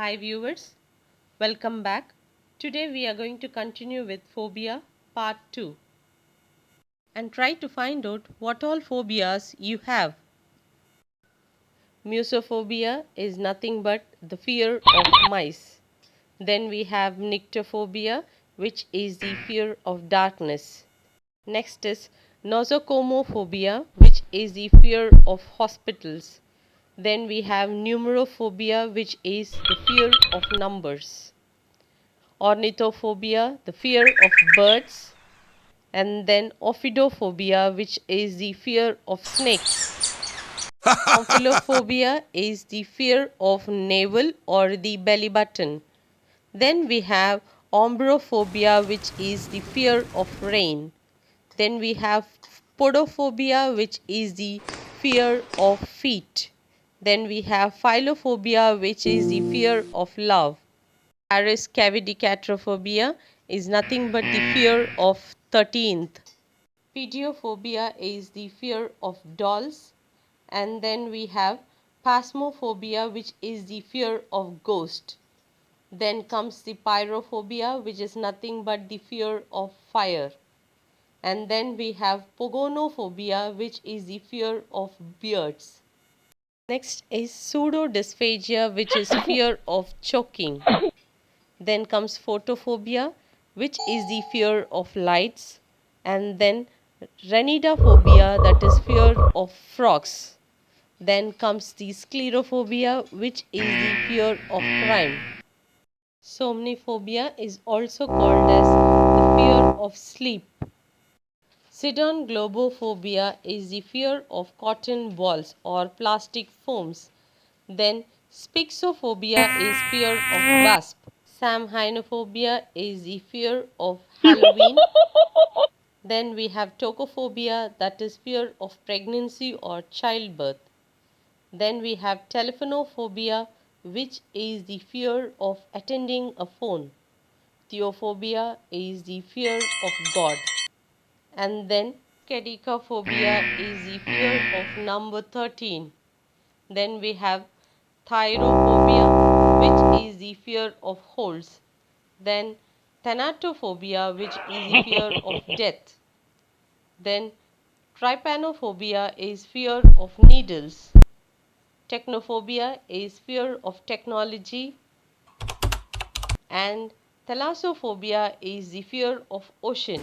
Hi viewers, welcome back. Today we are going to continue with phobia part 2 and try to find out what all phobias you have. Musophobia is nothing but the fear of mice. Then we have nyctophobia, which is the fear of darkness. Next is nosocomophobia, which is the fear of hospitals. Then we have numerophobia, which is the fear of numbers. Ornithophobia, the fear of birds. And then ophidophobia, which is the fear of snakes. Omphilophobia is the fear of navel or the belly button. Then we have ombrophobia, which is the fear of rain. Then we have podophobia, which is the fear of feet. Then we have philophobia, which is the fear of love. Paraskevidicatроphobia is nothing but the fear of 13th. Pediophobia is the fear of dolls. And then we have phasmophobia, which is the fear of ghost. Then comes the pyrophobia, which is nothing but the fear of fire. And then we have pogonophobia, which is the fear of beards. Next is pseudodysphagia, which is fear of choking. Then comes photophobia, which is the fear of lights. And then renidophobia, that is fear of frogs. Then comes the sclerophobia, which is the fear of crime. Somniphobia is also called as the fear of sleep. Sidon-globophobia is the fear of cotton balls or plastic foams. Then Spixophobia is fear of wasp. Samhainophobia is the fear of Halloween. Then we have tocophobia, that is fear of pregnancy or childbirth. Then we have telephonophobia, which is the fear of attending a phone. Theophobia is the fear of God. And then Kedicophobia is the fear of number 13. Then we have Thyrophobia, which is the fear of holes. Then Thanatophobia, which is the fear of death. Then Trypanophobia is fear of needles. Technophobia is fear of technology. And Thalassophobia is the fear of ocean.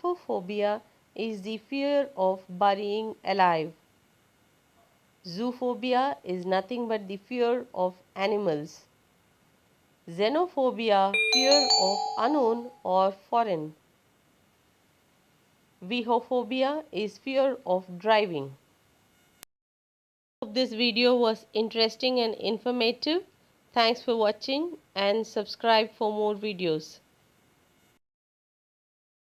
Aphophobia is the fear of burying alive. Zoophobia is nothing but the fear of animals. Xenophobia, fear of unknown or foreign. Vihophobia is fear of driving. Hope this video was interesting and informative. Thanks for watching and subscribe for more videos.